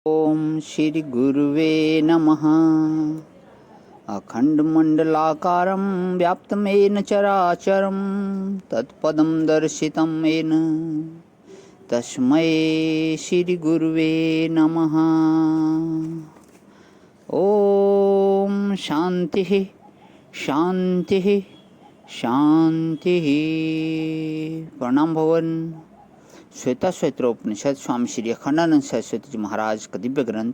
ओम श्री गुरुवे नमः। अखंडमंडलाकारं व्याप्तमेन चराचरं तत्पदं दर्शितं येन तस्मै श्री गुरुवे नमः। ओम शांति शांति शांति। प्रणाम भवन। श्वेता श्वेत्रोपनिषद स्वामी श्री अखंडानंद सरस्वती जी महाराज का दिव्य ग्रंथ,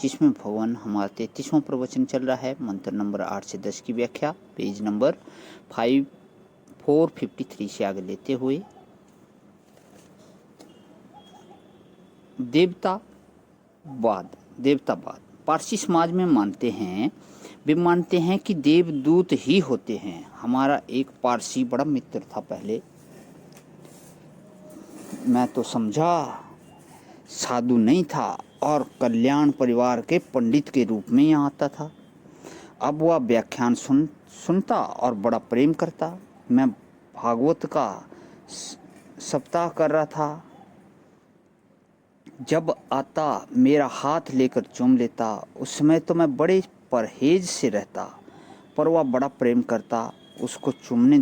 जिसमें भवन हमारा 33वां प्रवचन चल रहा है। मंत्र नंबर 8 से 10 की व्याख्या पेज नंबर 453 से आगे लेते हुए। देवतावाद पारसी समाज में वे मानते हैं कि देवदूत ही होते हैं। हमारा एक पारसी बड़ा मित्र था पहले, मैं तो समझा साधु नहीं था और कल्याण परिवार के पंडित के रूप में यहाँ आता था। अब वह व्याख्यान सुनता और बड़ा प्रेम करता। मैं भागवत का सप्ताह कर रहा था, जब आता मेरा हाथ लेकर चूम लेता। उस समय तो मैं बड़े परहेज से रहता, पर वह बड़ा प्रेम करता। उसको चूमने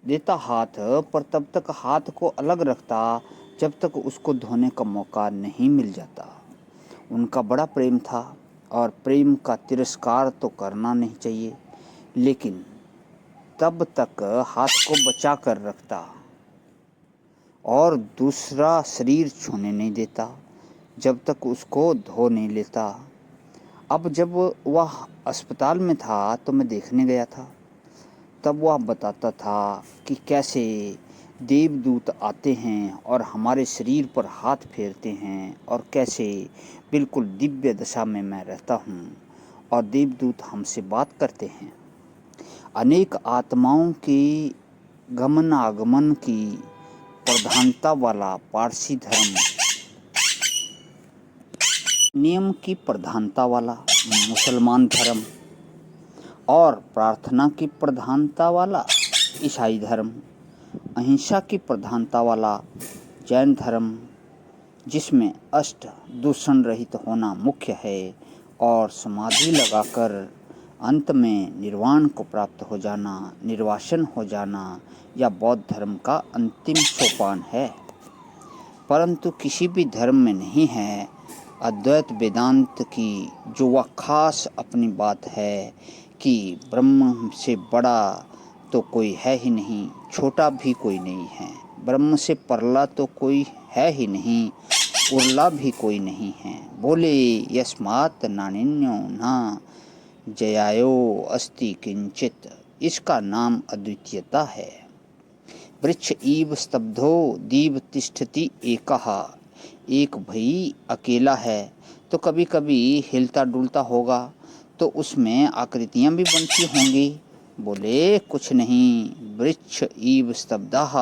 देता हाथ, पर तब तक हाथ को अलग रखता जब तक उसको धोने का मौका नहीं मिल जाता। उनका बड़ा प्रेम था और प्रेम का तिरस्कार तो करना नहीं चाहिए, लेकिन तब तक हाथ को बचा कर रखता और दूसरा शरीर छूने नहीं देता जब तक उसको धो नहीं लेता। अब जब वह अस्पताल में था तो मैं देखने गया था। तब वह बताता था कि कैसे देवदूत आते हैं और हमारे शरीर पर हाथ फेरते हैं, और कैसे बिल्कुल दिव्य दशा में मैं रहता हूँ और देवदूत हमसे बात करते हैं। अनेक आत्माओं के गमनागमन की प्रधानता वाला पारसी धर्म, नियम की प्रधानता वाला मुसलमान धर्म और प्रार्थना की प्रधानता वाला ईसाई धर्म, अहिंसा की प्रधानता वाला जैन धर्म, जिसमें अष्ट दूषण रहित होना मुख्य है और समाधि लगाकर अंत में निर्वाण को प्राप्त हो जाना, निर्वासन हो जाना, या बौद्ध धर्म का अंतिम सोपान है। परंतु किसी भी धर्म में नहीं है अद्वैत वेदांत की जो वह खास अपनी बात है कि ब्रह्म से बड़ा तो कोई है ही नहीं, छोटा भी कोई नहीं है। ब्रह्म से परला तो कोई है ही नहीं, उरला भी कोई नहीं है। बोले यस्मात् नान्यो न जयायो अस्ति किंचित। इसका नाम अद्वितीयता है। वृक्ष इव स्तब्धो दीव तिष्ठति एकः। एक भई अकेला है तो कभी कभी हिलता डुलता होगा, तो उसमें आकृतियां भी बनती होंगी। बोले कुछ नहीं। वृक्ष इव स्तब्धः,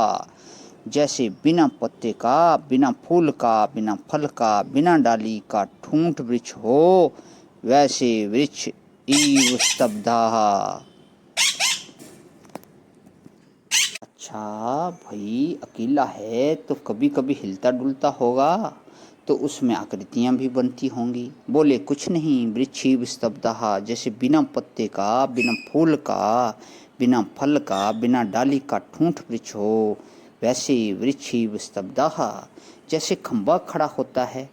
जैसे बिना पत्ते का, बिना फूल का, बिना फल का, बिना डाली का ठूंठ वृक्ष हो, वैसे वृक्ष इव स्तब्धः। अच्छा भाई, अकेला है तो कभी कभी हिलता डुलता होगा, तो उसमें आकृतियां भी बनती होंगी। बोले कुछ नहीं। वृक्षिव स्तब्धः, जैसे बिना पत्ते का, बिना फूल का, बिना फल का, बिना डाली का ठूंठ वृक्ष हो, वैसे वृक्षिव स्तब्धः। जैसे खंबा खड़ा होता है,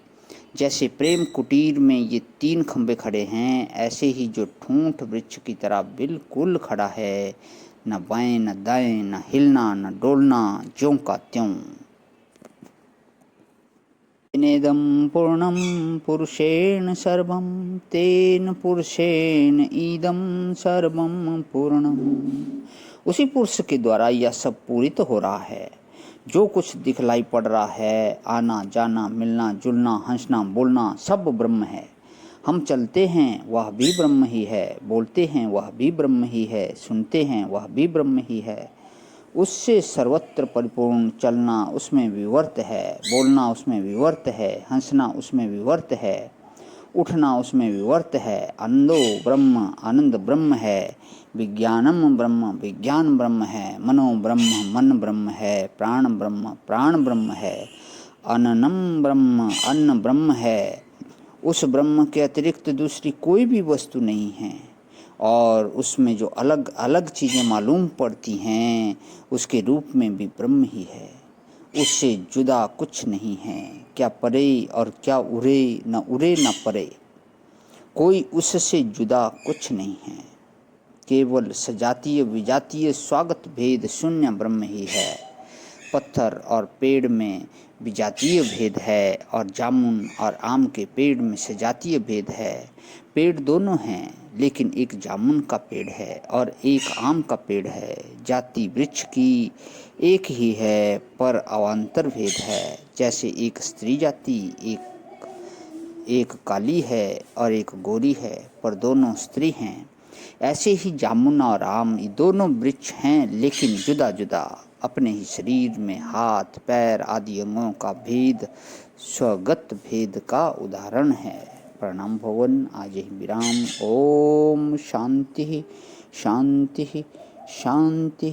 जैसे प्रेम कुटीर में ये 3 खंबे खड़े हैं, ऐसे ही जो ठूंठ वृक्ष की तरह बिल्कुल खड़ा है, न बाएं न दाएं, न हिलना न डोलना, ज्यों का त्यों। तेनेदं पूर्णं पुरुषेण सर्वं, तेन पुरुषेण इदं सर्वं पूर्णम्। उसी पुरुष के द्वारा यह सब पूरित हो रहा है। जो कुछ दिखलाई पड़ रहा है, आना जाना, मिलना जुलना, हंसना बोलना, सब ब्रह्म है। हम चलते हैं वह भी ब्रह्म ही है, बोलते हैं वह भी ब्रह्म ही है, सुनते हैं वह भी ब्रह्म ही है। उससे सर्वत्र परिपूर्ण चलना उसमें विवर्त है, बोलना उसमें विवर्त है, हंसना उसमें विवर्त है, उठना उसमें विवर्त है। आनंदो ब्रह्म, आनंद ब्रह्म है। विज्ञानम ब्रह्म, विज्ञान ब्रह्म है। मनो ब्रह्म, मन ब्रह्म है। प्राण ब्रह्म, प्राण ब्रह्म है। अन्नम ब्रह्म, अन्न ब्रह्म है, उस ब्रह्म के अतिरिक्त दूसरी कोई भी वस्तु नहीं है। और उसमें जो अलग अलग चीज़ें मालूम पड़ती हैं उसके रूप में भी ब्रह्म ही है, उससे जुदा कुछ नहीं है। क्या परे और क्या उरे, न उरे न परे, कोई उससे जुदा कुछ नहीं है। केवल सजातीय विजातीय स्वागत भेद शून्य ब्रह्म ही है। पत्थर और पेड़ में विजातीय भेद है और जामुन और आम के पेड़ में सजातीय भेद है। पेड़ दोनों हैं, लेकिन एक जामुन का पेड़ है और एक आम का पेड़ है। जाति वृक्ष की एक ही है, पर अवान्तर भेद है। जैसे एक स्त्री जाति एक काली है और एक गोरी है, पर दोनों स्त्री हैं, ऐसे ही जामुन और आम ये दोनों वृक्ष हैं, लेकिन जुदा जुदा। अपने ही शरीर में हाथ पैर आदि अंगों का भेद स्वगत भेद का उदाहरण है। प्रणाम भवन, आज ही विराम। ओम शांति शांति शांति।